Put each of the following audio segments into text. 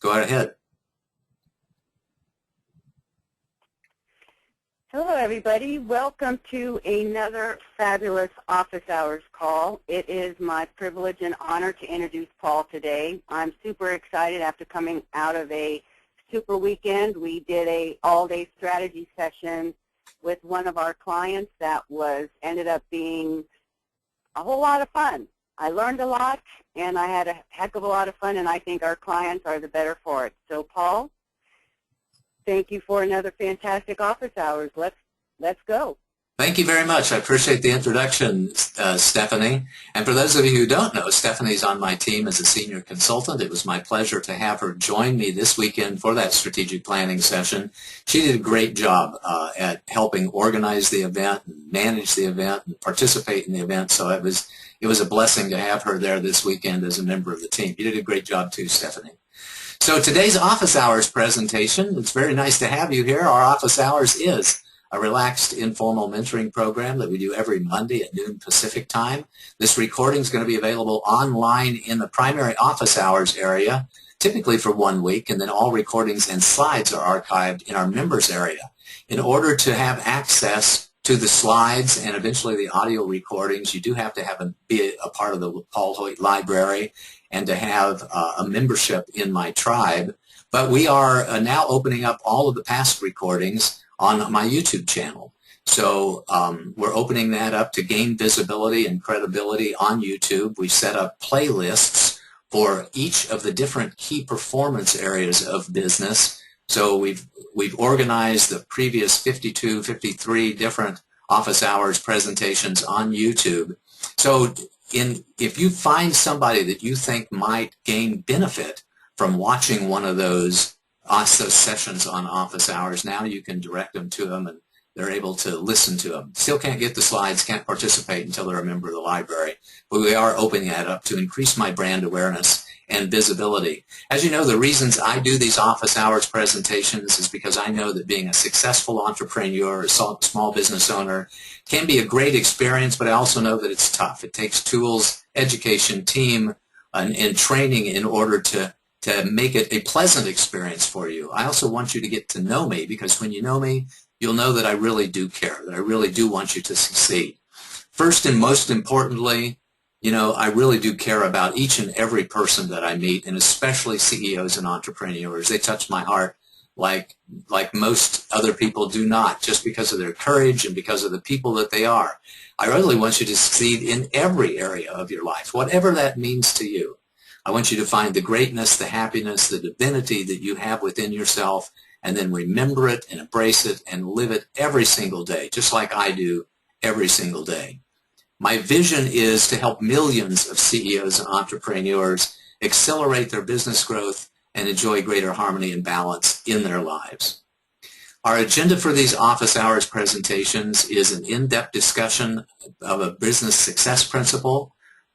Go ahead. Hello, everybody. Welcome to another fabulous office hours call. It is my privilege and honor to introduce Paul today. I'm super excited after coming out of a super weekend. We did a all-day strategy session with one of our clients that ended up being a whole lot of fun. I learned a lot, and I had a heck of a lot of fun, and I think our clients are the better for it. So, Paul, thank you for another fantastic office hours. Let's go. Thank you very much. I appreciate the introduction, Stephanie. And for those of you who don't know, Stephanie's on my team as a senior consultant. It was my pleasure to have her join me this weekend for that strategic planning session. She did a great job at helping organize the event, and manage the event, and participate in the event. So it was a blessing to have her there this weekend as a member of the team. You did a great job too, Stephanie. So today's office hours presentation, it's very nice to have you here. Our office hours is a relaxed, informal mentoring program that we do every Monday at noon Pacific time. This recording is going to be available online in the primary office hours area, typically for 1 week, and then all recordings and slides are archived in our members area. In order to have access to the slides and eventually the audio recordings, you do have to be a part of the Paul Hoyt library and to have a membership in my tribe. But we are now opening up all of the past recordings on my YouTube channel. So we're opening that up to gain visibility and credibility on YouTube. We've set up playlists for each of the different key performance areas of business. So we've organized the previous 52, 53 different office hours presentations on YouTube. So if you find somebody that you think might gain benefit from watching one of those sessions on office hours, now you can direct them to them and they're able to listen to them. Still can't get the slides, can't participate until they're a member of the library, but we are opening that up to increase my brand awareness and visibility. As you know, the reasons I do these office hours presentations is because I know that being a successful entrepreneur, a small business owner, can be a great experience, but I also know that it's tough. It takes tools, education, team, and training in order to make it a pleasant experience for you. I also want you to get to know me, because when you know me, you'll know that I really do care, that I really do want you to succeed. First and most importantly, you know, I really do care about each and every person that I meet, and especially CEOs and entrepreneurs. They touch my heart like most other people do not, just because of their courage and because of the people that they are. I really want you to succeed in every area of your life, whatever that means to you. I want you to find the greatness, the happiness, the divinity that you have within yourself, and then remember it and embrace it and live it every single day, just like I do every single day. My vision is to help millions of CEOs and entrepreneurs accelerate their business growth and enjoy greater harmony and balance in their lives. Our agenda for these office hours presentations is an in-depth discussion of a business success principle,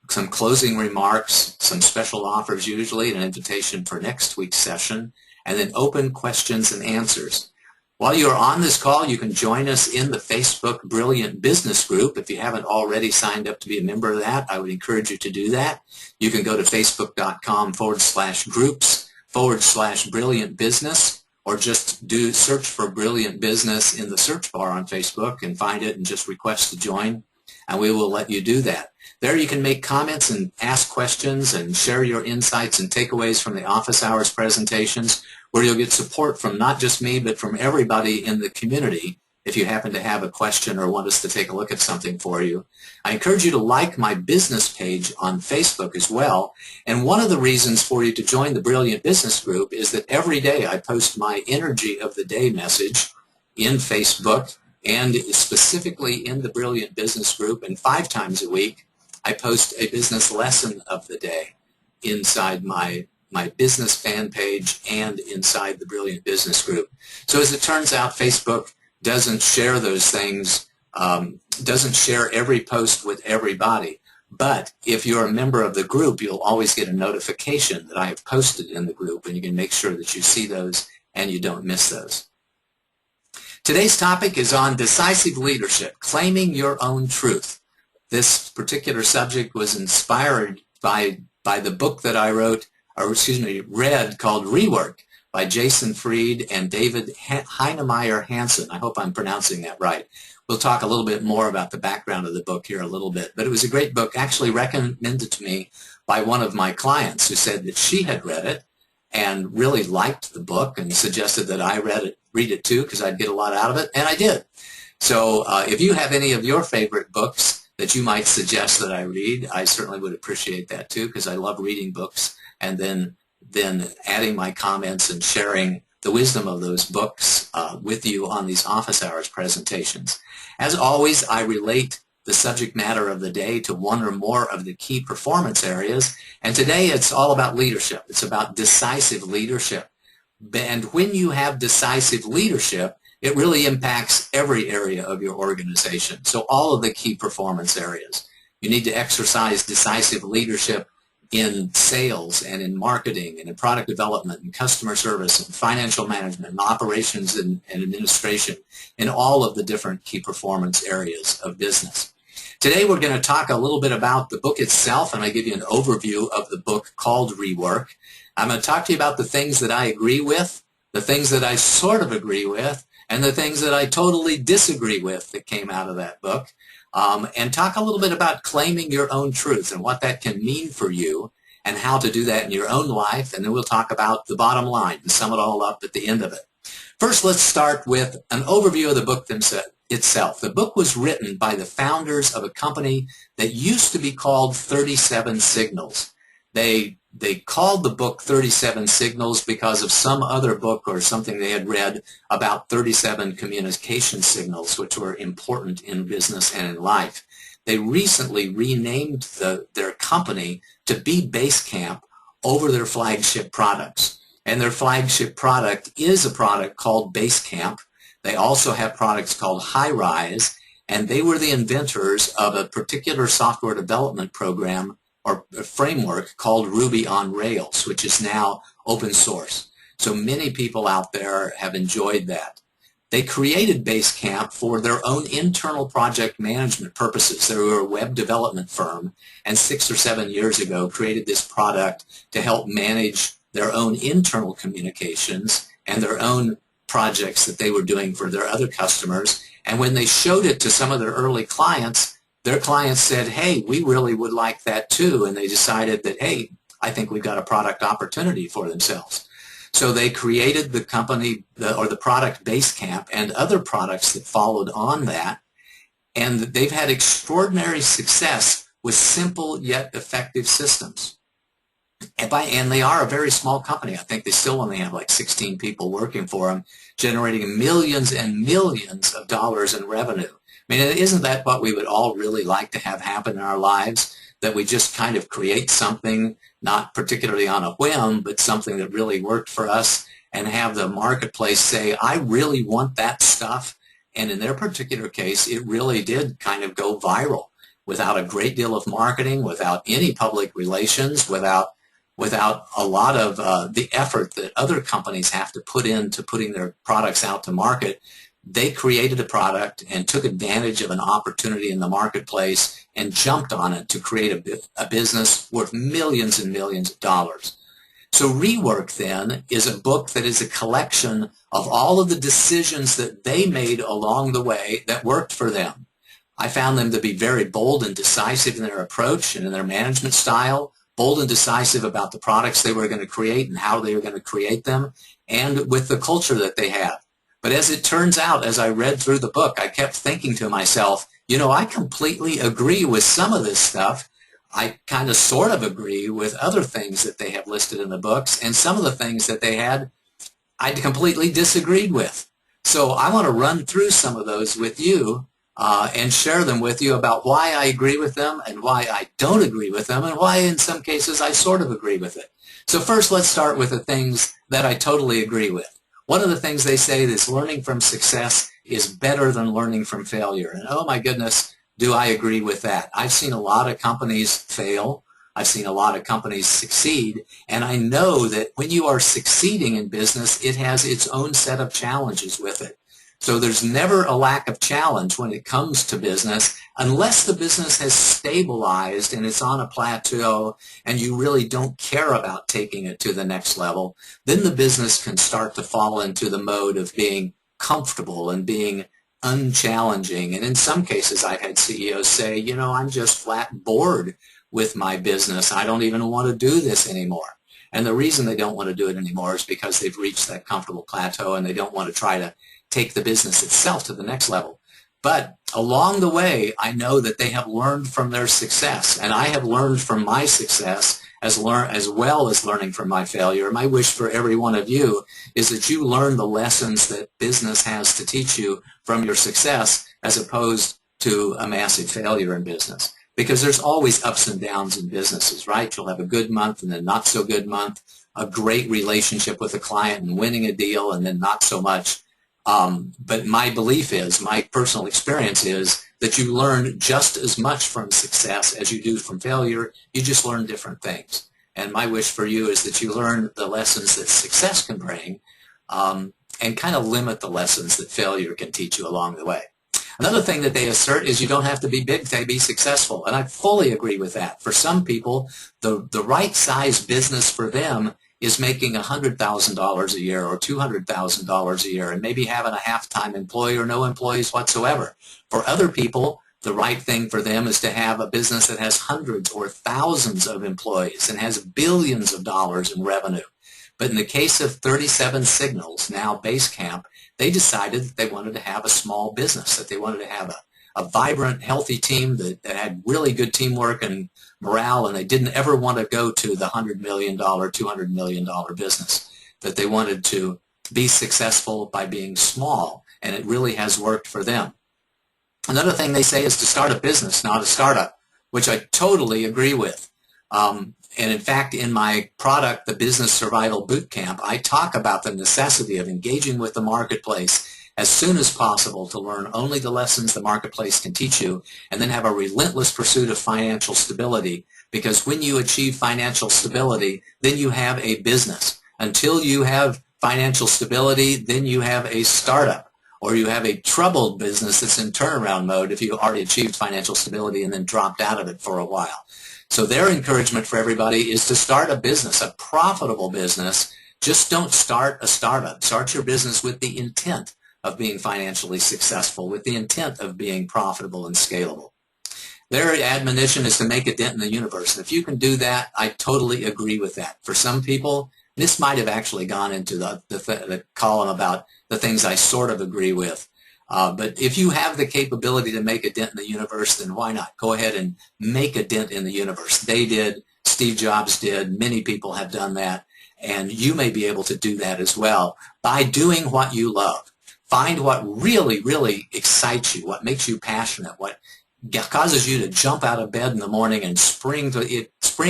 some closing remarks, some special offers usually, an invitation for next week's session, and then open questions and answers. While you're on this call, you can join us in the Facebook Brilliant Business Group. If you haven't already signed up to be a member of that, I would encourage you to do that. You can go to facebook.com/groups/Brilliant Business, or just search for Brilliant Business in the search bar on Facebook and find it and just request to join, and we will let you do that. There you can make comments and ask questions and share your insights and takeaways from the office hours presentations, where you'll get support from not just me, but from everybody in the community if you happen to have a question or want us to take a look at something for you. I encourage you to like my business page on Facebook as well. And one of the reasons for you to join the Brilliant Business Group is that every day I post my Energy of the Day message in Facebook and specifically in the Brilliant Business Group, and 5 times a week I post a business lesson of the day inside my business fan page and inside the Brilliant Business Group. So as it turns out, Facebook doesn't share those things, doesn't share every post with everybody. But if you're a member of the group, you'll always get a notification that I have posted in the group, and you can make sure that you see those and you don't miss those. Today's topic is on decisive leadership, claiming your own truth. This particular subject was inspired by the book that I wrote, read called Rework by Jason Fried and David Heinemeier Hansen. I hope I'm pronouncing that right. We'll talk a little bit more about the background of the book here a little bit, but it was a great book, actually recommended to me by one of my clients who said that she had read it and really liked the book and suggested that I read it too because I'd get a lot out of it, and I did. So if you have any of your favorite books that you might suggest that I read, I certainly would appreciate that too, because I love reading books and then adding my comments and sharing the wisdom of those books with you on these office hours presentations. As always, I relate the subject matter of the day to one or more of the key performance areas, and today it's all about leadership. It's about decisive leadership. And when you have decisive leadership, it really impacts every area of your organization. So all of the key performance areas. You need to exercise decisive leadership in sales and in marketing and in product development and customer service and financial management and operations and administration in all of the different key performance areas of business. Today we're going to talk a little bit about the book itself, and I give you an overview of the book called Rework. I'm going to talk to you about the things that I agree with, the things that I sort of agree with, and the things that I totally disagree with that came out of that book. And talk a little bit about claiming your own truth and what that can mean for you and how to do that in your own life. And then we'll talk about the bottom line and sum it all up at the end of it. First, let's start with an overview of the book itself. The book was written by the founders of a company that used to be called 37 Signals. They called the book 37 Signals because of some other book or something they had read about 37 communication signals, which were important in business and in life. They recently renamed their company to be Basecamp over their flagship products. And their flagship product is a product called Basecamp. They also have products called High-Rise, and they were the inventors of a particular software development program or a framework called Ruby on Rails, which is now open source. So many people out there have enjoyed that. They created Basecamp for their own internal project management purposes. They were a web development firm, and 6 or 7 years ago created this product to help manage their own internal communications and their own projects that they were doing for their other customers. And when they showed it to some of their early clients, their clients said, hey, we really would like that too, and they decided that, hey, I think we've got a product opportunity for themselves. So they created the company, or the product Basecamp, and other products that followed on that, and they've had extraordinary success with simple yet effective systems. And they are a very small company. I think they still only have like 16 people working for them, generating millions and millions of dollars in revenue. I mean, isn't that what we would all really like to have happen in our lives, that we just kind of create something, not particularly on a whim, but something that really worked for us, and have the marketplace say, I really want that stuff. And in their particular case, it really did kind of go viral without a great deal of marketing, without any public relations, without a lot of the effort that other companies have to put into putting their products out to market. They created a product and took advantage of an opportunity in the marketplace and jumped on it to create a business worth millions and millions of dollars. So Rework Then is a book that is a collection of all of the decisions that they made along the way that worked for them. I found them to be very bold and decisive in their approach and in their management style, bold and decisive about the products they were going to create and how they were going to create them, and with the culture that they have. But as it turns out, as I read through the book, I kept thinking to myself, you know, I completely agree with some of this stuff. I kind of sort of agree with other things that they have listed in the books, and some of the things that they had, I completely disagreed with. So I want to run through some of those with you and share them with you about why I agree with them and why I don't agree with them and why in some cases I sort of agree with it. So first, let's start with the things that I totally agree with. One of the things they say is learning from success is better than learning from failure. And oh my goodness, do I agree with that. I've seen a lot of companies fail. I've seen a lot of companies succeed. And I know that when you are succeeding in business, it has its own set of challenges with it. So there's never a lack of challenge when it comes to business. Unless the business has stabilized and it's on a plateau and you really don't care about taking it to the next level, then the business can start to fall into the mode of being comfortable and being unchallenging. And in some cases, I've had CEOs say, you know, I'm just flat bored with my business. I don't even want to do this anymore. And the reason they don't want to do it anymore is because they've reached that comfortable plateau and they don't want to try to take the business itself to the next level. But along the way, I know that they have learned from their success, and I have learned from my success as well as learning from my failure. My wish for every one of you is that you learn the lessons that business has to teach you from your success as opposed to a massive failure in business. Because there's always ups and downs in businesses, right? You'll have a good month and then not so good month, a great relationship with a client and winning a deal and then not so much. But my belief is, my personal experience is that you learn just as much from success as you do from failure. You just learn different things. And my wish for you is that you learn the lessons that success can bring and kind of limit the lessons that failure can teach you along the way. Another thing that they assert is you don't have to be big to be successful, and I fully agree with that. For some people, the right size business for them is making $100,000 a year or $200,000 a year and maybe having a half-time employee or no employees whatsoever. For other people, the right thing for them is to have a business that has hundreds or thousands of employees and has billions of dollars in revenue. But in the case of 37 Signals, now Basecamp, they decided that they wanted to have a small business, that they wanted to have a vibrant, healthy team that had really good teamwork and morale, and they didn't ever want to go to the $100 million, $200 million business, that they wanted to be successful by being small, and it really has worked for them. Another thing they say is to start a business, not a startup, which I totally agree with. And in fact, in my product, the Business Survival Bootcamp, I talk about the necessity of engaging with the marketplace as soon as possible to learn only the lessons the marketplace can teach you, and then have a relentless pursuit of financial stability. Because when you achieve financial stability, then you have a business. Until you have financial stability, then you have a startup, or you have a troubled business that's in turnaround mode if you already achieved financial stability and then dropped out of it for a while. So their encouragement for everybody is to start a business, a profitable business. Just don't start a startup. Start your business with the intent of being financially successful, with the intent of being profitable and scalable. Their admonition is to make a dent in the universe. And if you can do that, I totally agree with that. For some people, this might have actually gone into the column about the things I sort of agree with. But if you have the capability to make a dent in the universe, then why not? Go ahead and make a dent in the universe. They did. Steve Jobs did. Many people have done that. And you may be able to do that as well by doing what you love. Find what really, really excites you, what makes you passionate, what causes you to jump out of bed in the morning and spring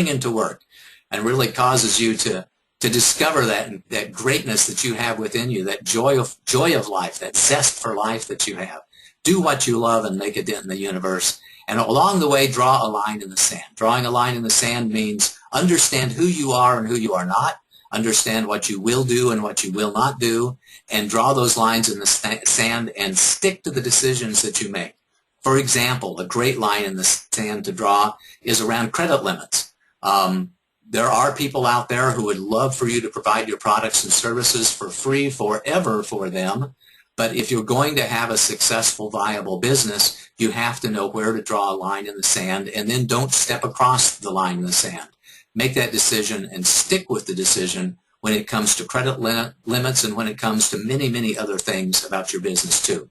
into work, and really causes you to discover that greatness that you have within you, that joy of life, that zest for life that you have. Do what you love and make a dent in the universe. And along the way, draw a line in the sand. Drawing a line in the sand means understand who you are and who you are not, understand what you will do and what you will not do, and draw those lines in the sand and stick to the decisions that you make. For example, a great line in the sand to draw is around credit limits. There are people out there who would love for you to provide your products and services for free forever for them, but if you're going to have a successful, viable business, you have to know where to draw a line in the sand, and then don't step across the line in the sand. Make that decision and stick with the decision when it comes to credit limits and when it comes to many, many other things about your business too.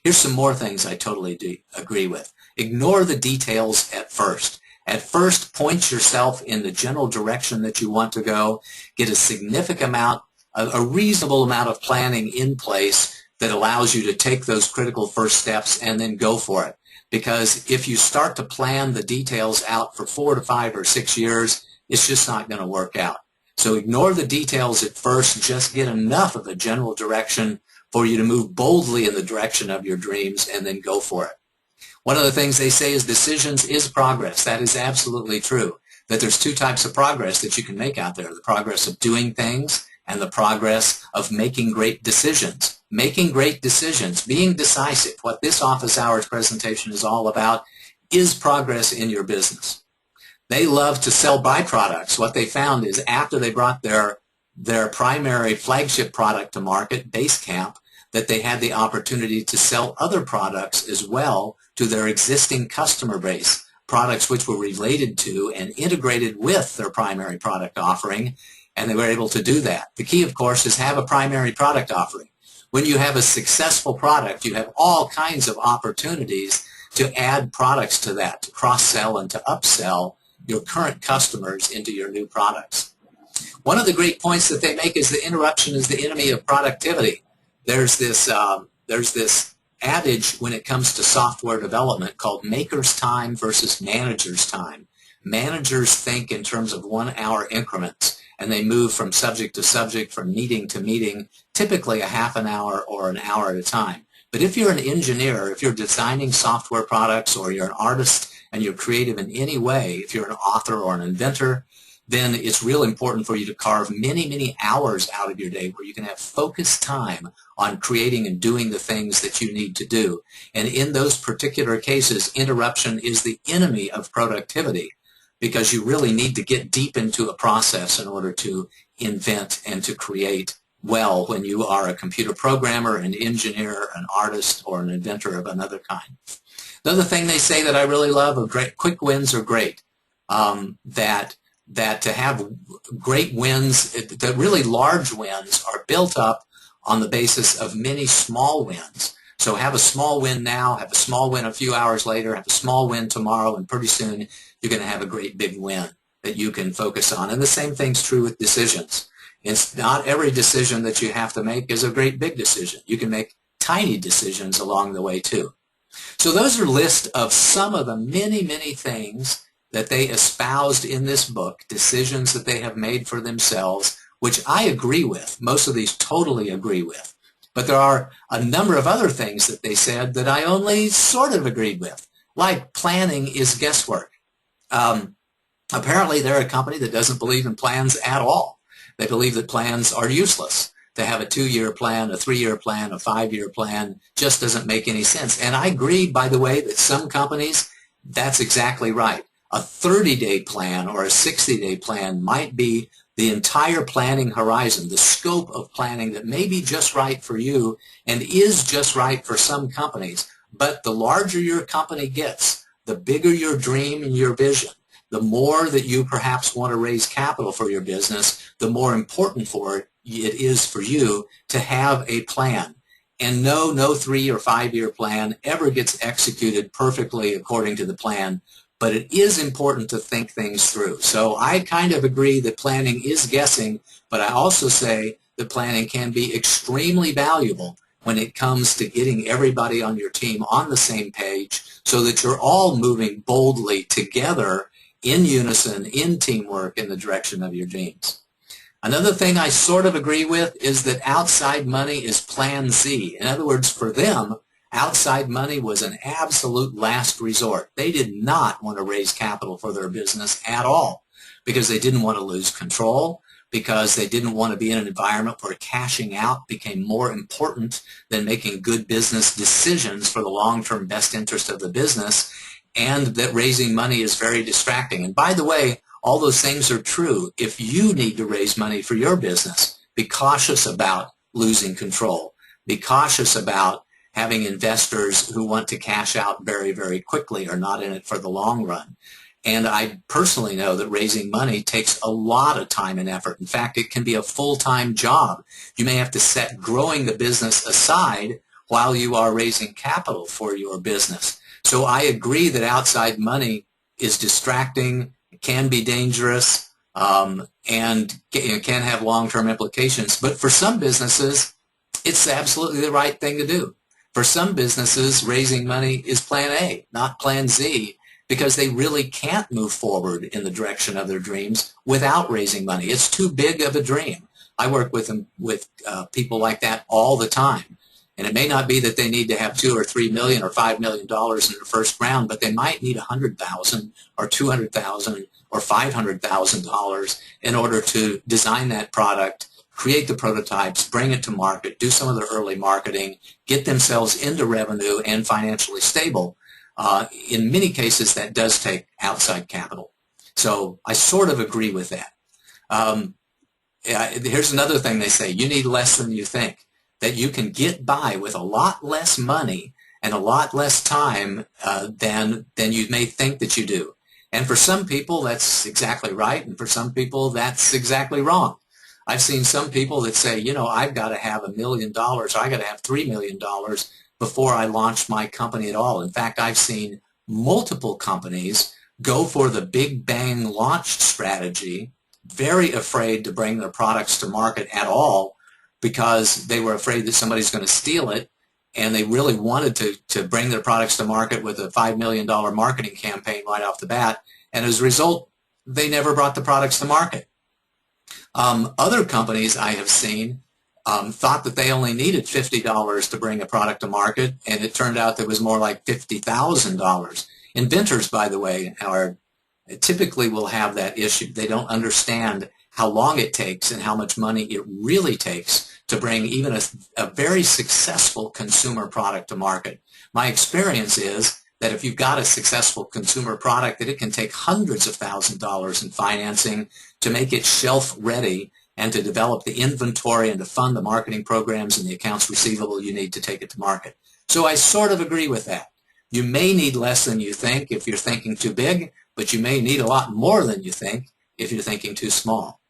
Here's some more things I totally agree with. Ignore the details at first. At first, point yourself in the general direction that you want to go. Get a significant amount, a reasonable amount of planning in place that allows you to take those critical first steps and then go for it. Because if you start to plan the details out for 4 to 5 or 6 years, it's just not going to work out. So ignore the details at first. Just get enough of a general direction for you to move boldly in the direction of your dreams and then go for it. One of the things they say is decisions is progress. That is absolutely true. That there's 2 types of progress that you can make out there. The progress of doing things and the progress of making great decisions. making great decisions, being decisive. What this office hours presentation is all about is progress in your business. They love to sell byproducts. What they found is after they brought their primary flagship product to market, Basecamp, that they had the opportunity to sell other products as well to their existing customer base, products which were related to and integrated with their primary product offering, and they were able to do that. The key, of course, is have a primary product offering. When you have a successful product, you have all kinds of opportunities to add products to that, to cross-sell and to upsell your current customers into your new products. One of the great points that they make is the interruption is the enemy of productivity. There's this adage when it comes to software development called maker's time versus manager's time. Managers think in terms of 1 hour increments, and they move from subject to subject, from meeting to meeting, typically a half an hour or an hour at a time. But if you're an engineer, if you're designing software products, or you're an artist and you're creative in any way, if you're an author or an inventor, then it's real important for you to carve many, many hours out of your day where you can have focused time on creating and doing the things that you need to do. And in those particular cases, interruption is the enemy of productivity, because you really need to get deep into a process in order to invent and to create well when you are a computer programmer, an engineer, an artist, or an inventor of another kind. Another thing they say that I really love are quick wins are great. That to have great wins, that really large wins are built up on the basis of many small wins. So have a small win now, have a small win a few hours later, have a small win tomorrow, and pretty soon you're going to have a great big win that you can focus on. And the same thing's true with decisions. It's not every decision that you have to make is a great big decision. You can make tiny decisions along the way too. So those are a list of some of the many, many things that they espoused in this book, decisions that they have made for themselves, which I agree with. Most of these totally agree with. But there are a number of other things that they said that I only sort of agreed with, like planning is guesswork. Apparently, they're a company that doesn't believe in plans at all. They believe that plans are useless. To have a 2-year plan, a 3-year plan, a 5-year plan just doesn't make any sense. And I agree, by the way, that some companies, that's exactly right. A 30-day plan or a 60-day plan might be the entire planning horizon, the scope of planning that may be just right for you and is just right for some companies. But the larger your company gets, the bigger your dream and your vision, the more that you perhaps want to raise capital for your business, the more important it is for you to have a plan. And no 3 or 5 year plan ever gets executed perfectly according to the plan. But it is important to think things through. So I kind of agree that planning is guessing, but I also say that planning can be extremely valuable when it comes to getting everybody on your team on the same page so that you're all moving boldly together in unison, in teamwork, in the direction of your dreams. Another thing I sort of agree with is that outside money is plan Z. In other words, for them, outside money was an absolute last resort. They did not want to raise capital for their business at all because they didn't want to lose control, because they didn't want to be in an environment where cashing out became more important than making good business decisions for the long-term best interest of the business, and that raising money is very distracting. And by the way, all those things are true. If you need to raise money for your business, be cautious about losing control. Be cautious about having investors who want to cash out very, very quickly or not in it for the long run. And I personally know that raising money takes a lot of time and effort. In fact, it can be a full-time job. You may have to set growing the business aside while you are raising capital for your business. So I agree that outside money is distracting, can be dangerous, and can have long-term implications. But for some businesses, it's absolutely the right thing to do. For some businesses, raising money is plan A, not plan Z, because they really can't move forward in the direction of their dreams without raising money. It's too big of a dream. I work with people like that all the time. And it may not be that they need to have $2 or $3 million or $5 million in their first round, but they might need $100,000 or $200,000 or $500,000 in order to design that product, create the prototypes, bring it to market, do some of the early marketing, get themselves into revenue and financially stable. In many cases, that does take outside capital. So I sort of agree with that. Here's another thing they say: you need less than you think. That you can get by with a lot less money and a lot less time than you may think that you do. And for some people, that's exactly right, and for some people, that's exactly wrong. I've seen some people that say, you know, I've got to have $1 million, I got to have $3 million before I launch my company at all. In fact, I've seen multiple companies go for the big bang launch strategy, very afraid to bring their products to market at all because they were afraid that somebody's going to steal it, and they really wanted to bring their products to market with a $5 million marketing campaign right off the bat, and as a result, they never brought the products to market. Other companies I have seen thought that they only needed $50 to bring a product to market, and it turned out that it was more like $50,000. Inventors, by the way, typically will have that issue. They don't understand how long it takes and how much money it really takes to bring even a very successful consumer product to market. My experience is that if you've got a successful consumer product, that it can take hundreds of thousands of dollars in financing to make it shelf ready and to develop the inventory and to fund the marketing programs and the accounts receivable you need to take it to market. So I sort of agree with that. You may need less than you think if you're thinking too big, but you may need a lot more than you think if you're thinking too small.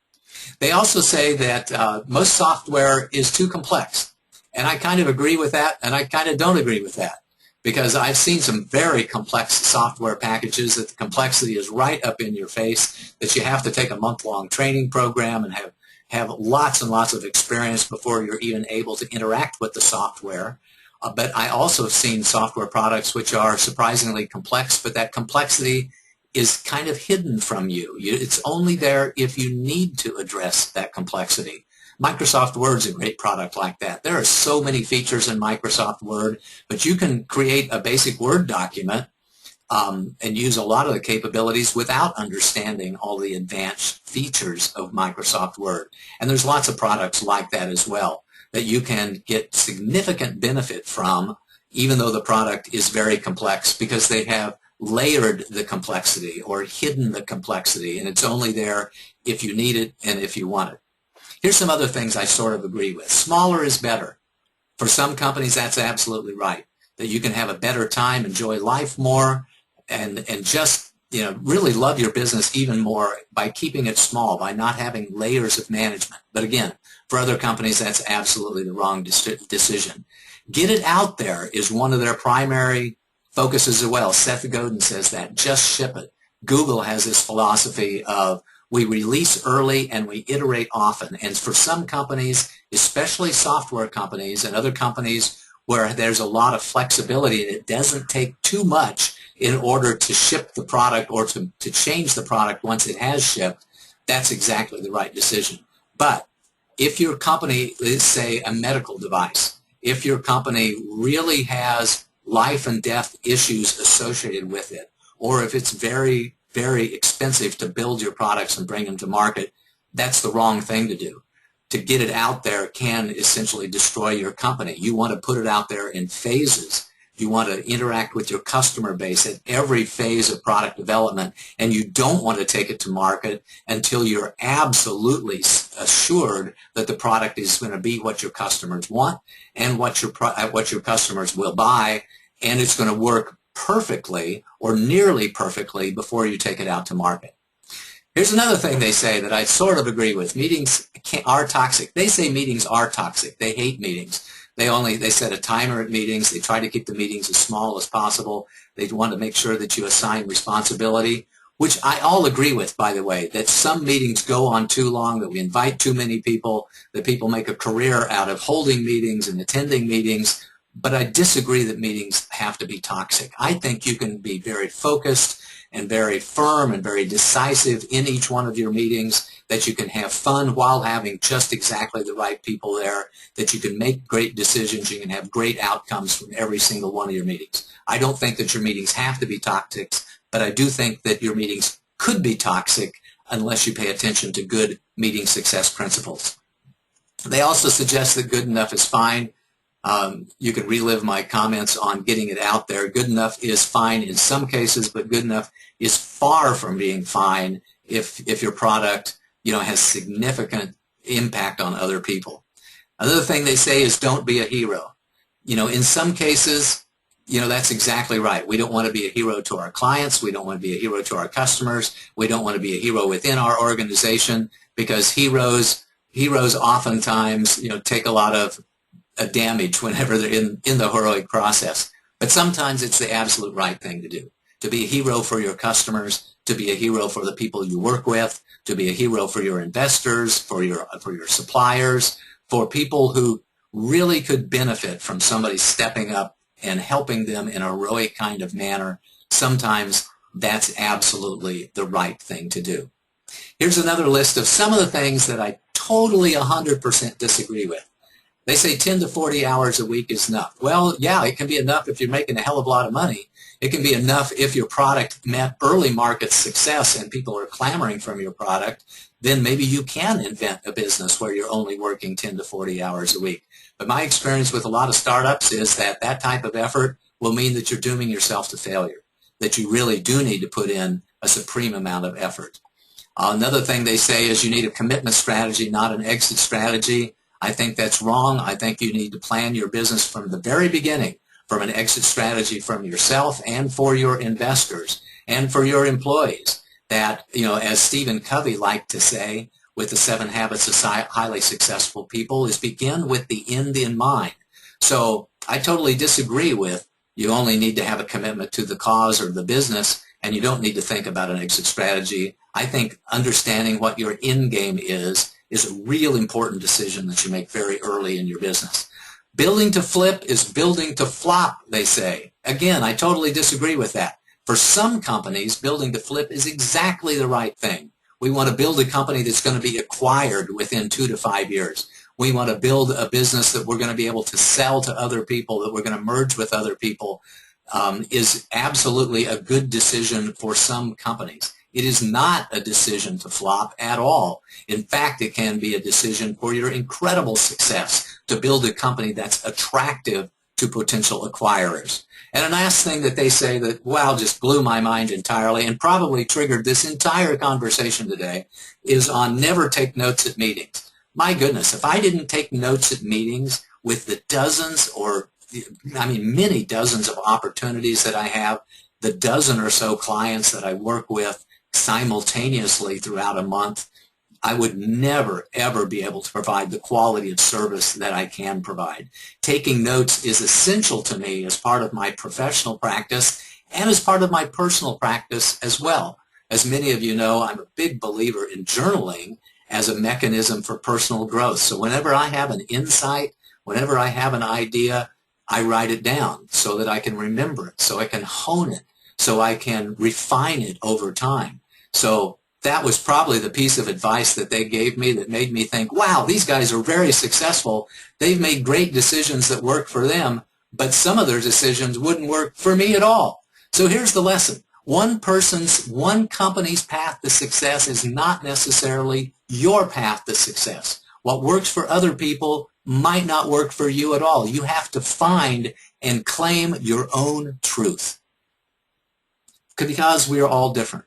They also say that most software is too complex, and I kind of agree with that, and I kind of don't agree with that, because I've seen some very complex software packages that the complexity is right up in your face, that you have to take a month-long training program and have lots and lots of experience before you're even able to interact with the software. But I also have seen software products which are surprisingly complex, but that complexity is kind of hidden from you. It's only there if you need to address that complexity. Microsoft Word's a great product like that. There are so many features in Microsoft Word, but you can create a basic Word document and use a lot of the capabilities without understanding all the advanced features of Microsoft Word. And there's lots of products like that as well that you can get significant benefit from, even though the product is very complex, because they have layered the complexity or hidden the complexity, and it's only there if you need it and if you want it. Here's some other things I sort of agree with. Smaller is better. For some companies, that's absolutely right, that you can have a better time, enjoy life more, and just, you know, really love your business even more by keeping it small, by not having layers of management. But again, for other companies, that's absolutely the wrong decision. Get it out there is one of their primary focuses as well. Seth Godin says that. Just ship it. Google has this philosophy of we release early and we iterate often. And for some companies, especially software companies and other companies where there's a lot of flexibility and it doesn't take too much in order to ship the product or to change the product once it has shipped, that's exactly the right decision. But if your company is, say, a medical device, if your company really has life and death issues associated with it, or if it's very, very expensive to build your products and bring them to market, that's the wrong thing to do. To get it out there can essentially destroy your company. You want to put it out there in phases. You want to interact with your customer base at every phase of product development, and you don't want to take it to market until you're absolutely assured that the product is going to be what your customers want and what your customers will buy, and it's going to work perfectly or nearly perfectly before you take it out to market. Here's another thing they say that I sort of agree with. Meetings are toxic. They say meetings are toxic. They hate meetings. They set a timer at meetings. They try to keep the meetings as small as possible. They want to make sure that you assign responsibility, which I all agree with, by the way, that some meetings go on too long, that we invite too many people, that people make a career out of holding meetings and attending meetings. But I disagree that meetings have to be toxic. I think you can be very focused and very firm and very decisive in each one of your meetings, that you can have fun while having just exactly the right people there, that you can make great decisions, you can have great outcomes from every single one of your meetings. I don't think that your meetings have to be toxic, but I do think that your meetings could be toxic unless you pay attention to good meeting success principles. They also suggest that good enough is fine. You can relive my comments on getting it out there. Good enough is fine in some cases, but good enough is far from being fine if your product, has significant impact on other people. Another thing they say is don't be a hero. In some cases, that's exactly right. We don't want to be a hero to our clients. We don't want to be a hero to our customers. We don't want to be a hero within our organization, because heroes oftentimes, take a lot of damage whenever they're in the heroic process. But sometimes it's the absolute right thing to do. To be a hero for your customers, to be a hero for the people you work with, to be a hero for your investors, for your suppliers, for people who really could benefit from somebody stepping up and helping them in a heroic kind of manner. Sometimes that's absolutely the right thing to do. Here's another list of some of the things that I totally 100% disagree with. They say 10 to 40 hours a week is enough. Well, yeah, it can be enough if you're making a hell of a lot of money. It can be enough if your product met early market success and people are clamoring from your product. Then maybe you can invent a business where you're only working 10 to 40 hours a week. But my experience with a lot of startups is that that type of effort will mean that you're dooming yourself to failure, that you really do need to put in a supreme amount of effort. Another thing they say is you need a commitment strategy, not an exit strategy. I think that's wrong. I think you need to plan your business from the very beginning, from an exit strategy from yourself and for your investors and for your employees. That, as Stephen Covey liked to say with the 7 Habits of Highly Successful People, is begin with the end in mind. So I totally disagree with you only need to have a commitment to the cause or the business, and you don't need to think about an exit strategy. I think understanding what your end game is a real important decision that you make very early in your business. Building to flip is building to flop, they say. Again, I totally disagree with that. For some companies, building to flip is exactly the right thing. We want to build a company that's going to be acquired within 2 to 5 years. We want to build a business that we're going to be able to sell to other people, that we're going to merge with other people, is absolutely a good decision for some companies. It is not a decision to flop at all. In fact, it can be a decision for your incredible success to build a company that's attractive to potential acquirers. And a last thing that they say that, wow, just blew my mind entirely and probably triggered this entire conversation today is on never take notes at meetings. My goodness, if I didn't take notes at meetings with the dozens many dozens of opportunities that I have, the dozen or so clients that I work with simultaneously throughout a month, I would never, ever be able to provide the quality of service that I can provide. Taking notes is essential to me as part of my professional practice and as part of my personal practice as well. As many of you know, I'm a big believer in journaling as a mechanism for personal growth. So whenever I have an insight, whenever I have an idea, I write it down so that I can remember it, so I can hone it, so I can refine it over time. So that was probably the piece of advice that they gave me that made me think, wow, these guys are very successful. They've made great decisions that work for them, but some of their decisions wouldn't work for me at all. So here's the lesson. One company's path to success is not necessarily your path to success. What works for other people might not work for you at all. You have to find and claim your own truth. Because we are all different.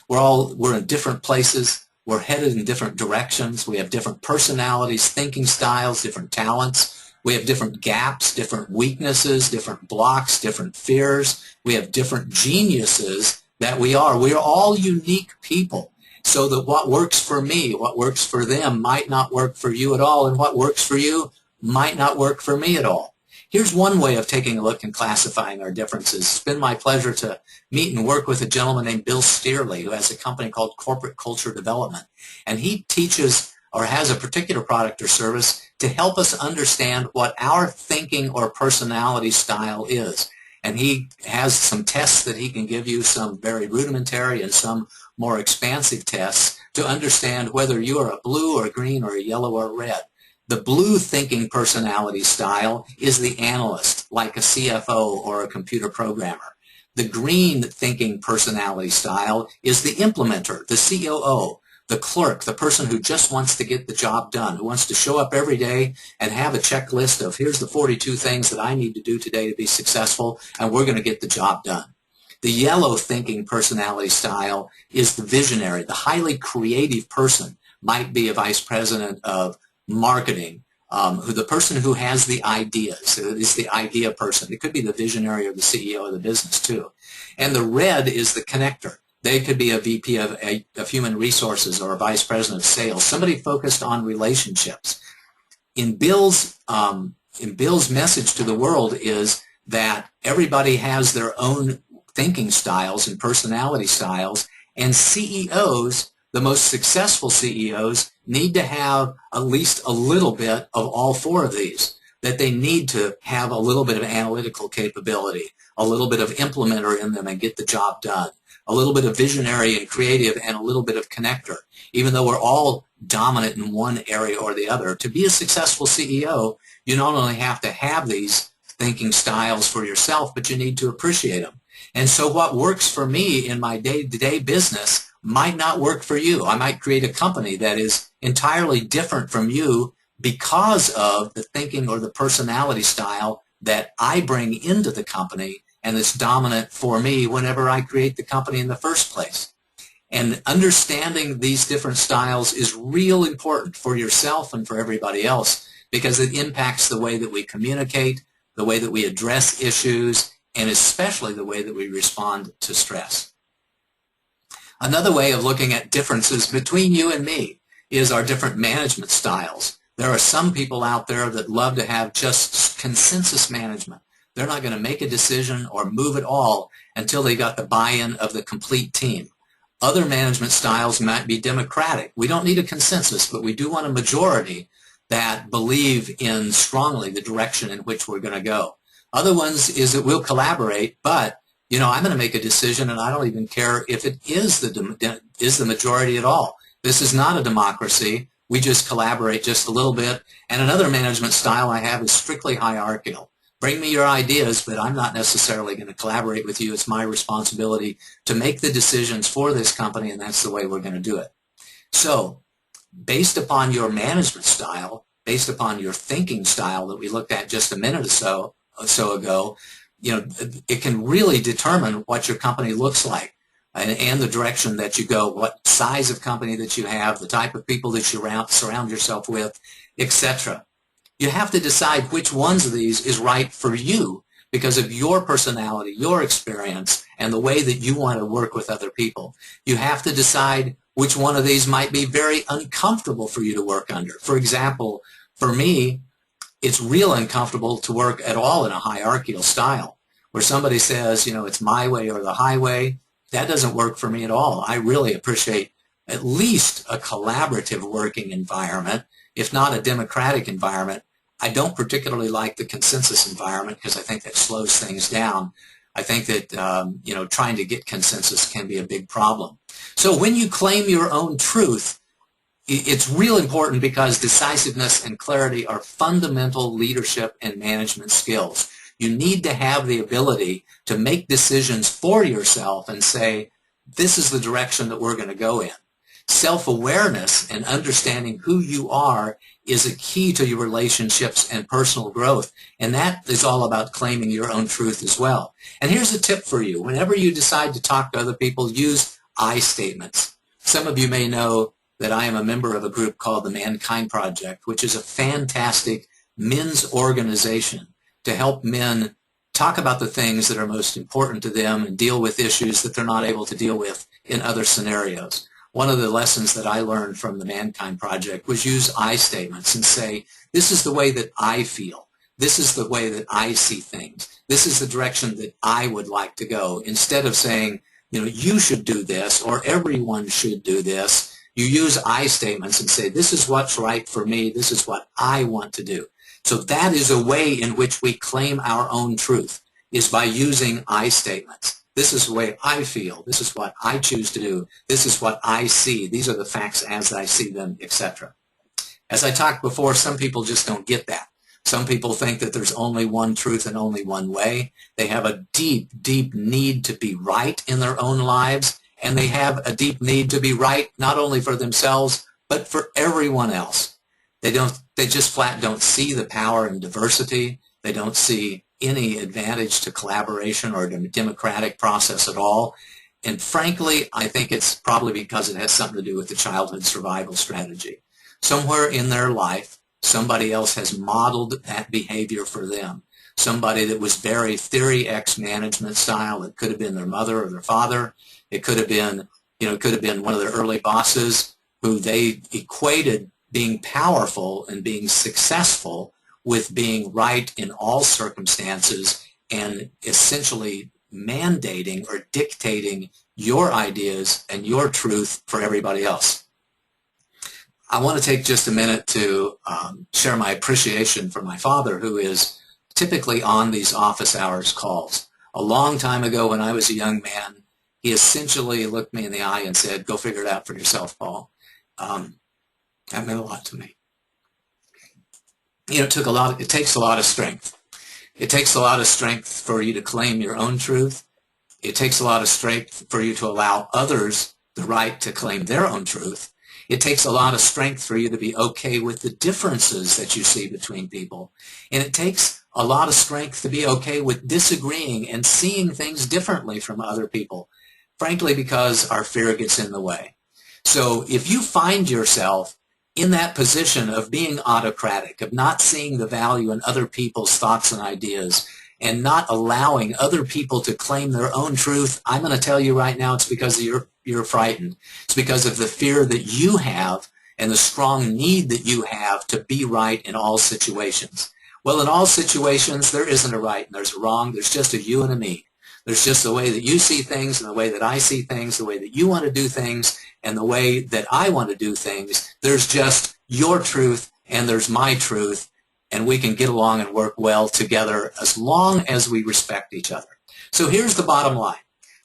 We're in different places. We're headed in different directions. We have different personalities, thinking styles, different talents. We have different gaps, different weaknesses, different blocks, different fears. We have different geniuses that we are. We are all unique people. So that what works for me, what works for them might not work for you at all, and what works for you might not work for me at all. Here's one way of taking a look and classifying our differences. It's been my pleasure to meet and work with a gentleman named Bill Steerley, who has a company called Corporate Culture Development. And he teaches or has a particular product or service to help us understand what our thinking or personality style is. And he has some tests that he can give you, some very rudimentary and some more expansive tests to understand whether you are a blue or a green or a yellow or a red. The blue thinking personality style is the analyst, like a CFO or a computer programmer. The green thinking personality style is the implementer, the COO. the clerk, the person who just wants to get the job done, who wants to show up every day and have a checklist of here's the 42 things that I need to do today to be successful, and we're going to get the job done. The yellow thinking personality style is the visionary, the highly creative person. Might be a vice president of marketing, the person who has the ideas. Is the idea person. It could be the visionary or the CEO of the business too. And the red is the connector. They could be a VP of human resources or a vice president of sales, somebody focused on relationships. In Bill's message to the world is that everybody has their own thinking styles and personality styles, and CEOs, the most successful CEOs, need to have at least a little bit of all four of these, that they need to have a little bit of analytical capability, a little bit of implementer in them and get the job done, a little bit of visionary and creative, and a little bit of connector. Even though we're all dominant in one area or the other, to be a successful CEO, you not only have to have these thinking styles for yourself, but you need to appreciate them. And so what works for me in my day-to-day business might not work for you. I might create a company that is entirely different from you because of the thinking or the personality style that I bring into the company and that's dominant for me whenever I create the company in the first place. And understanding these different styles is real important for yourself and for everybody else, because it impacts the way that we communicate, the way that we address issues, and especially the way that we respond to stress. Another way of looking at differences between you and me is our different management styles. There are some people out there that love to have just consensus management. They're not going to make a decision or move at all until they got the buy-in of the complete team. Other management styles might be democratic. We don't need a consensus, but we do want a majority that believe in strongly the direction in which we're going to go. Other ones is that we'll collaborate, but I'm going to make a decision, and I don't even care if it is the majority at all. This is not a democracy. We just collaborate just a little bit. And another management style I have is strictly hierarchical. Bring me your ideas, but I'm not necessarily going to collaborate with you. It's my responsibility to make the decisions for this company, and that's the way we're going to do it. So, based upon your management style, based upon your thinking style that we looked at just a minute or so ago, it can really determine what your company looks like and the direction that you go, what size of company that you have, the type of people that you surround yourself with, etc. You have to decide which ones of these is right for you because of your personality, your experience, and the way that you want to work with other people. You have to decide which one of these might be very uncomfortable for you to work under. For example, for me, it's real uncomfortable to work at all in a hierarchical style where somebody says, it's my way or the highway. That doesn't work for me at all. I really appreciate at least a collaborative working environment, if not a democratic environment. I don't particularly like the consensus environment because I think that slows things down. I think that, trying to get consensus can be a big problem. So when you claim your own truth, it's real important because decisiveness and clarity are fundamental leadership and management skills. You need to have the ability to make decisions for yourself and say, this is the direction that we're going to go in. Self-awareness and understanding who you are is a key to your relationships and personal growth, and that is all about claiming your own truth as well. And here's a tip for you. Whenever you decide to talk to other people, use I statements. Some of you may know that I am a member of a group called the Mankind Project, which is a fantastic men's organization to help men talk about the things that are most important to them and deal with issues that they're not able to deal with in other scenarios. One of the lessons that I learned from the Mankind Project was use I statements and say, this is the way that I feel. This is the way that I see things. This is the direction that I would like to go. Instead of saying, you should do this or everyone should do this, you use I statements and say, this is what's right for me. This is what I want to do. So that is a way in which we claim our own truth, is by using I statements. This is the way I feel. This is what I choose to do. This is what I see. These are the facts as I see them, etc. As I talked before, some people just don't get that. Some people think that there's only one truth and only one way. They have a deep, deep need to be right in their own lives, and they have a deep need to be right, not only for themselves, but for everyone else. They just flat don't see the power in diversity. They don't see any advantage to collaboration or the democratic process at all. And frankly, I think it's probably because it has something to do with the childhood survival strategy. Somewhere in their life, somebody else has modeled that behavior for them. Somebody that was very Theory X management style. It could have been their mother or their father. It could have been, it could have been one of their early bosses who they equated being powerful and being successful with being right in all circumstances and essentially mandating or dictating your ideas and your truth for everybody else. I want to take just a minute to share my appreciation for my father, who is typically on these office hours calls. A long time ago when I was a young man, he essentially looked me in the eye and said, "Go figure it out for yourself, Paul." That meant a lot to me. It takes a lot of strength. It takes a lot of strength for you to claim your own truth. It takes a lot of strength for you to allow others the right to claim their own truth. It takes a lot of strength for you to be okay with the differences that you see between people. And it takes a lot of strength to be okay with disagreeing and seeing things differently from other people, frankly, because our fear gets in the way. So if you find yourself in that position of being autocratic, of not seeing the value in other people's thoughts and ideas, and not allowing other people to claim their own truth, I'm going to tell you right now it's because you're frightened. It's because of the fear that you have and the strong need that you have to be right in all situations. Well, in all situations, there isn't a right and there's a wrong. There's just a you and a me. There's just the way that you see things and the way that I see things, the way that you want to do things and the way that I want to do things. There's just your truth and there's my truth, and we can get along and work well together as long as we respect each other. So here's the bottom line.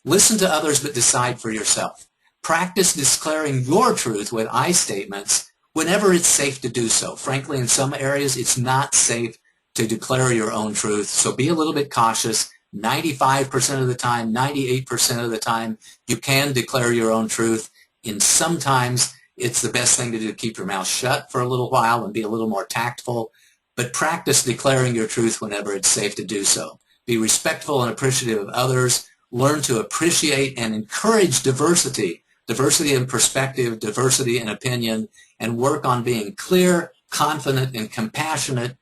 Listen to others, but decide for yourself. Practice declaring your truth with I statements whenever it's safe to do so. Frankly, in some areas, it's not safe to declare your own truth, so be a little bit cautious. 95% of the time, 98% of the time, you can declare your own truth. And sometimes it's the best thing to do to keep your mouth shut for a little while and be a little more tactful. But practice declaring your truth whenever it's safe to do so. Be respectful and appreciative of others. Learn to appreciate and encourage diversity in perspective, diversity in opinion, and work on being clear, confident, and compassionate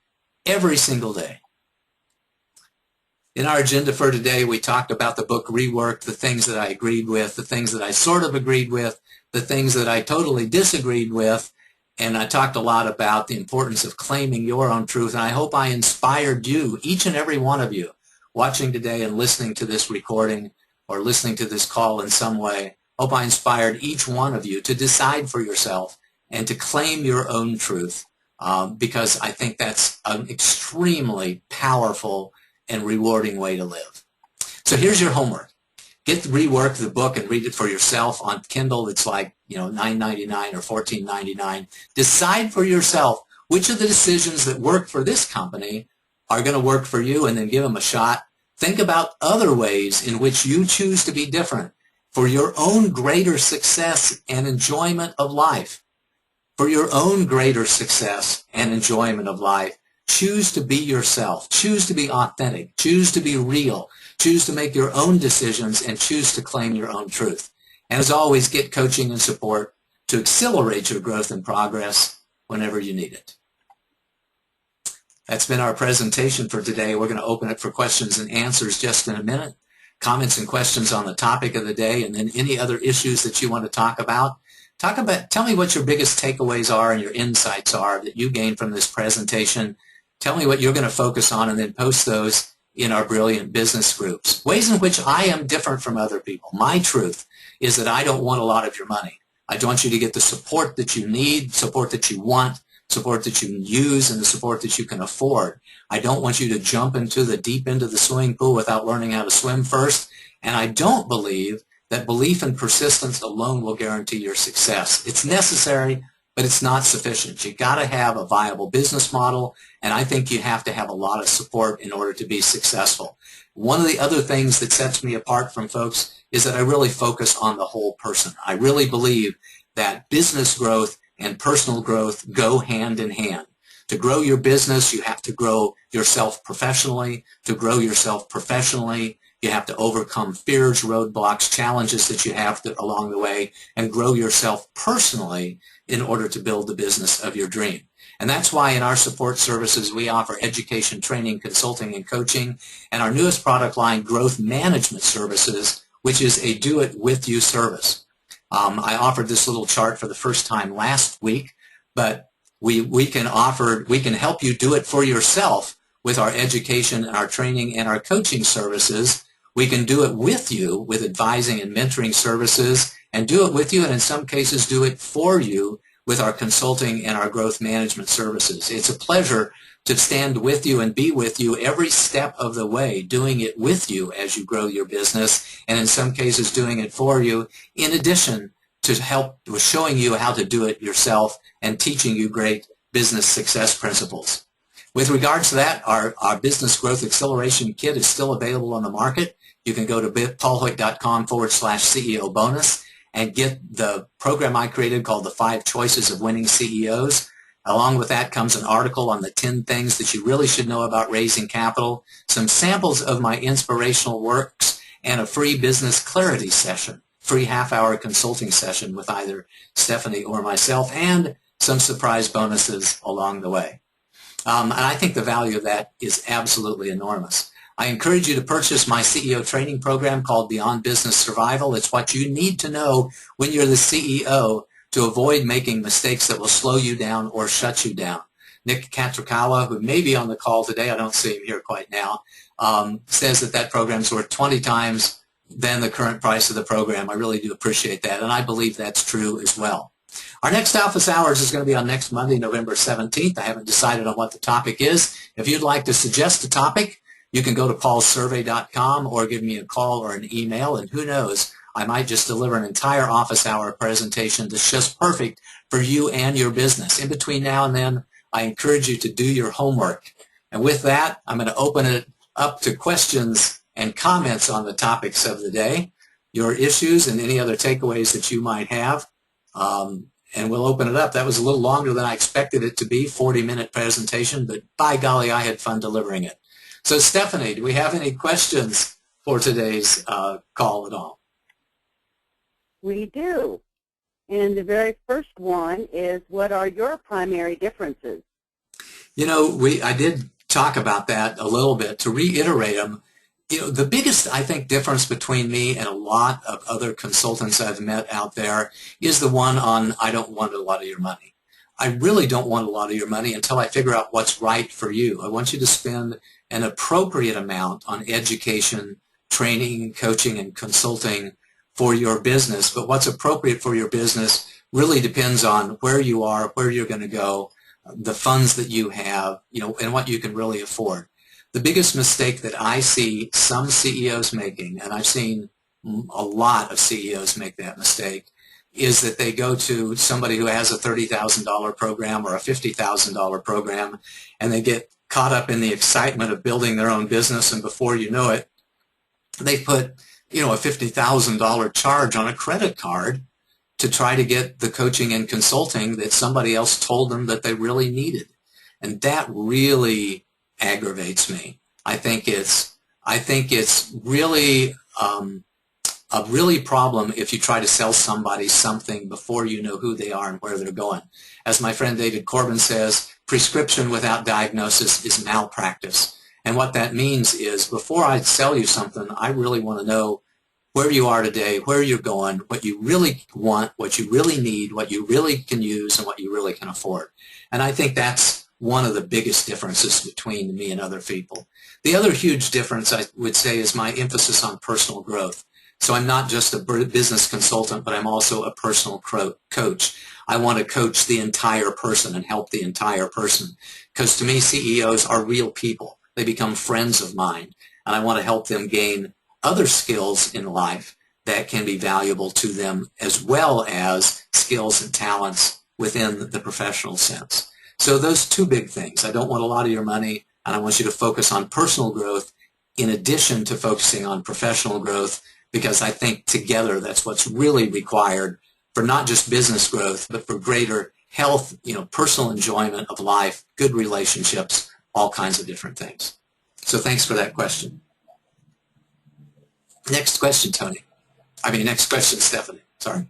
every single day. In our agenda for today, we talked about the book Rework, the things that I agreed with, the things that I sort of agreed with, the things that I totally disagreed with, and I talked a lot about the importance of claiming your own truth, and I hope I inspired you, each and every one of you, watching today and listening to this recording or listening to this call in some way. Hope I inspired each one of you to decide for yourself and to claim your own truth, because I think that's an extremely powerful and rewarding way to live. So here's your homework. Get Rework, the book, and read it for yourself on Kindle. It's like, $9.99 or $14.99. Decide for yourself which of the decisions that work for this company are going to work for you, and then give them a shot. Think about other ways in which you choose to be different for your own greater success and enjoyment of life. For your own greater success and enjoyment of life, choose to be yourself. Choose to be authentic. Choose to be real. Choose to make your own decisions and choose to claim your own truth. And as always, get coaching and support to accelerate your growth and progress whenever you need it. That's been our presentation for today. We're going to open it for questions and answers just in a minute. Comments and questions on the topic of the day, and then any other issues that you want to talk about. Tell me what your biggest takeaways are and your insights are that you gained from this presentation. Tell me what you're going to focus on, and then post those in our brilliant business groups. Ways in which I am different from other people. My truth is that I don't want a lot of your money. I want you to get the support that you need, support that you want, support that you can use, and the support that you can afford. I don't want you to jump into the deep end of the swimming pool without learning how to swim first. And I don't believe that belief and persistence alone will guarantee your success. It's necessary, but it's not sufficient. You got to have a viable business model, and I think you have to have a lot of support in order to be successful. One of the other things that sets me apart from folks is that I really focus on the whole person. I really believe that business growth and personal growth go hand in hand. To grow your business, you have to grow yourself professionally. To grow yourself professionally, you have to overcome fears, roadblocks, challenges that you have along the way, and grow yourself personally in order to build the business of your dream. And that's why in our support services, we offer education, training, consulting, and coaching, and our newest product line, growth management services, which is a do-it-with-you service. I offered this little chart for the first time last week, but we can help you do it for yourself with our education and our training and our coaching services. We can do it with you with advising and mentoring services, and do it with you, and in some cases do it for you with our consulting and our growth management services. It's a pleasure to stand with you and be with you every step of the way, doing it with you as you grow your business, and in some cases doing it for you, in addition to help with showing you how to do it yourself and teaching you great business success principles. With regards to that, our Business Growth Acceleration Kit is still available on the market. You can go to paulhoyt.com/CEO bonus and get the program I created called the 5 Choices of Winning CEOs. Along with that comes an article on the 10 things that you really should know about raising capital, some samples of my inspirational works, and a free business clarity session, free half-hour consulting session with either Stephanie or myself, and some surprise bonuses along the way. And I think the value of that is absolutely enormous. I encourage you to purchase my CEO training program called Beyond Business Survival. It's what you need to know when you're the CEO to avoid making mistakes that will slow you down or shut you down. Nick Katrakawa, who may be on the call today, I don't see him here quite now, says that program's worth 20 times than the current price of the program. I really do appreciate that, and I believe that's true as well. Our next office hours is going to be on next Monday, November 17th. I haven't decided on what the topic is. If you'd like to suggest a topic, you can go to paulsurvey.com or give me a call or an email, and who knows, I might just deliver an entire office hour presentation that's just perfect for you and your business. In between now and then, I encourage you to do your homework. And with that, I'm going to open it up to questions and comments on the topics of the day, your issues, and any other takeaways that you might have. And we'll open it up. That was a little longer than I expected it to be, 40-minute presentation, but by golly, I had fun delivering it. So Stephanie, do we have any questions for today's call at all? We do. And the very first one is, what are your primary differences? You know, I did talk about that a little bit. To reiterate them, you know, the biggest, I think, difference between me and a lot of other consultants I've met out there is the one on, I don't want a lot of your money. I really don't want a lot of your money until I figure out what's right for you. I want you to spend an appropriate amount on education, training, coaching, and consulting for your business. But what's appropriate for your business really depends on where you are, where you're going to go, the funds that you have, you know, and what you can really afford. The biggest mistake that I see some CEOs making, and I've seen a lot of CEOs make that mistake, is that they go to somebody who has a $30,000 program or a $50,000 program, and they get caught up in the excitement of building their own business, and before you know it, they put, you know, a $50,000 charge on a credit card to try to get the coaching and consulting that somebody else told them that they really needed. And that really aggravates me. I think it's really a really problem if you try to sell somebody something before you know who they are and where they're going. As my friend David Corbin says, prescription without diagnosis is malpractice. And what that means is, before I sell you something, I really want to know where you are today, where you're going, what you really want, what you really need, what you really can use, and what you really can afford. And I think that's one of the biggest differences between me and other people. The other huge difference, I would say, is my emphasis on personal growth. So I'm not just a business consultant, but I'm also a personal coach. I want to coach the entire person and help the entire person, because to me, CEOs are real people. They become friends of mine, and I want to help them gain other skills in life that can be valuable to them, as well as skills and talents within the professional sense. So those two big things. I don't want a lot of your money, and I want you to focus on personal growth in addition to focusing on professional growth, because I think together that's what's really required for not just business growth, but for greater health, personal enjoyment of life, good relationships, all kinds of different things. So thanks for that question. Next question, Tony. Next question, Stephanie. Sorry.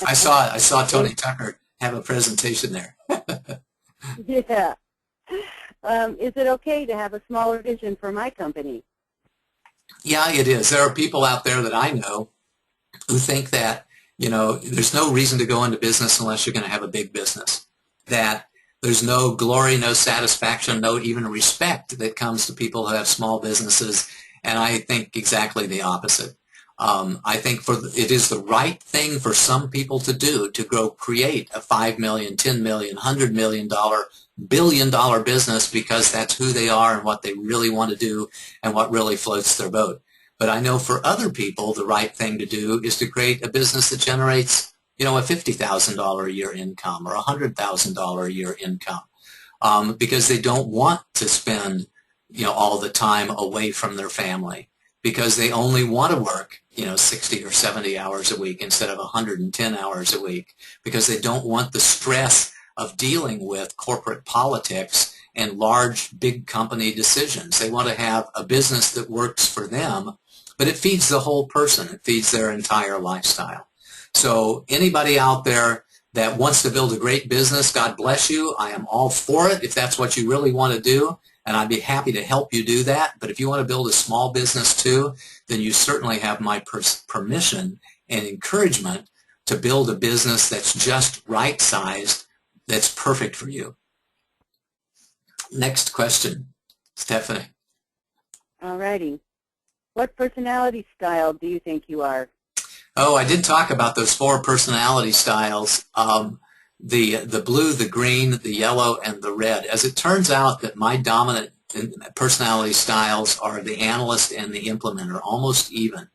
I saw Tony Tucker have a presentation there. Yeah. Is it okay to have a smaller vision for my company? Yeah, it is. There are people out there that I know who think that, there's no reason to go into business unless you're going to have a big business. That there's no glory, no satisfaction, no even respect that comes to people who have small businesses. And I think exactly the opposite. I think it is the right thing for some people to do to create a $5 million, $10 million, $100 million, billion-dollar business because that's who they are and what they really want to do and what really floats their boat. But I know for other people, the right thing to do is to create a business that generates, a $50,000 a year income or a $100,000 a year income because they don't want to spend, all the time away from their family because they only want to work, 60 or 70 hours a week instead of 110 hours a week because they don't want the stress of dealing with corporate politics and large, big company decisions. They want to have a business that works for them, but it feeds the whole person. It feeds their entire lifestyle. So anybody out there that wants to build a great business, God bless you. I am all for it if that's what you really want to do, and I'd be happy to help you do that. But if you want to build a small business too, then you certainly have my permission and encouragement to build a business that's just right-sized, that's perfect for you. Next question, Stephanie. All righty. What personality style do you think you are? Oh, I did talk about those 4 personality styles, the blue, the green, the yellow, and the red. As it turns out that my dominant personality styles are the analyst and the implementer, almost even.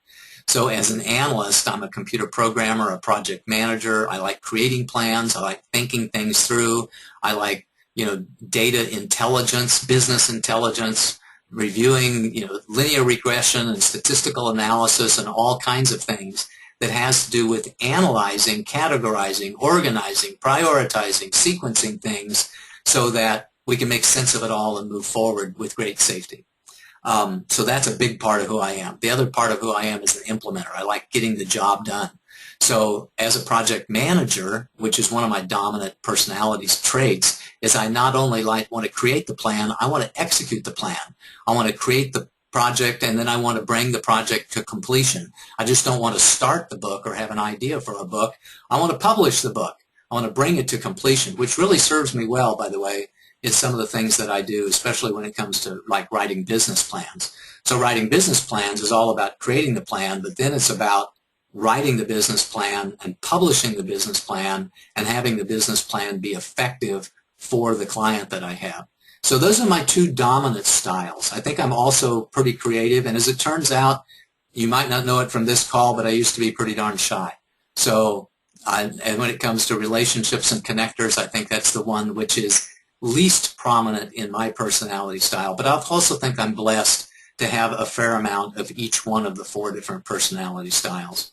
So as an analyst, I'm a computer programmer, a project manager. I like creating plans. I like thinking things through. I like, data intelligence, business intelligence, reviewing, linear regression and statistical analysis and all kinds of things that has to do with analyzing, categorizing, organizing, prioritizing, sequencing things so that we can make sense of it all and move forward with great safety. So that's a big part of who I am. The other part of who I am is an implementer. I like getting the job done. So as a project manager, which is one of my dominant personality traits, is I not only want to create the plan, I want to execute the plan. I want to create the project, and then I want to bring the project to completion. I just don't want to start the book or have an idea for a book. I want to publish the book. I want to bring it to completion, which really serves me well, by the way, in some of the things that I do, especially when it comes to writing business plans. So writing business plans is all about creating the plan, but then it's about writing the business plan and publishing the business plan and having the business plan be effective for the client that I have. So those are my 2 dominant styles. I think I'm also pretty creative, and as it turns out, you might not know it from this call, but I used to be pretty darn shy. So and when it comes to relationships and connectors, I think that's the one which is least prominent in my personality style. But I also think I'm blessed to have a fair amount of each one of the 4 different personality styles.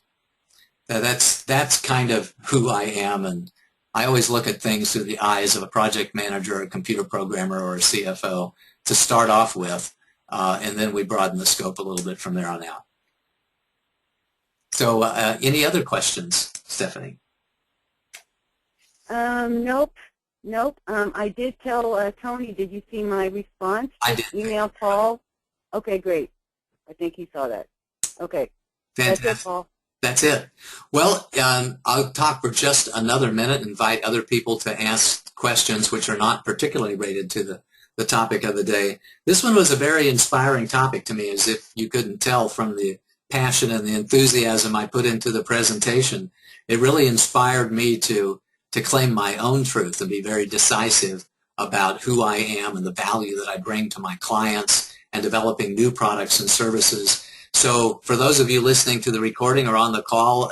That's kind of who I am, and I always look at things through the eyes of a project manager, a computer programmer, or a CFO to start off with, and then we broaden the scope a little bit from there on out. So any other questions, Stephanie? Nope. I did tell Tony, did you see my response? I did. Email Paul? Okay, great. I think he saw that. Okay. Fantastic. That's it, Paul. That's it. Well, I'll talk for just another minute, invite other people to ask questions which are not particularly related to the topic of the day. This one was a very inspiring topic to me, as if you couldn't tell from the passion and the enthusiasm I put into the presentation. It really inspired me to claim my own truth and be very decisive about who I am and the value that I bring to my clients and developing new products and services. So for those of you listening to the recording or on the call,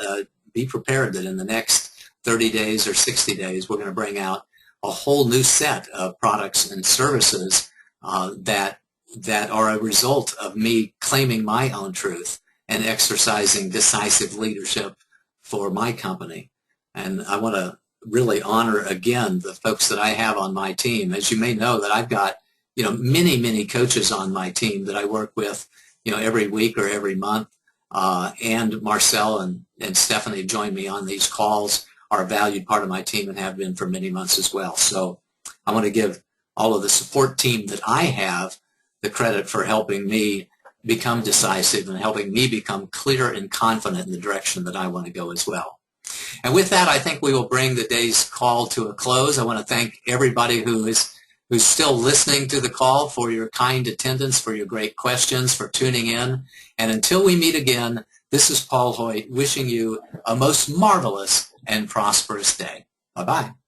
be prepared that in the next 30 days or 60 days, we're going to bring out a whole new set of products and services that are a result of me claiming my own truth and exercising decisive leadership for my company. And I want to really honor again the folks that I have on my team. As you may know, that I've got many coaches on my team that I work with every week or every month. And Marcel and Stephanie join me on these calls, are a valued part of my team and have been for many months as well. So I want to give all of the support team that I have the credit for helping me become decisive and helping me become clear and confident in the direction that I want to go as well. And with that, I think we will bring the day's call to a close. I want to thank everybody who's still listening to the call for your kind attendance, for your great questions, for tuning in. And until we meet again, this is Paul Hoyt wishing you a most marvelous and prosperous day. Bye-bye.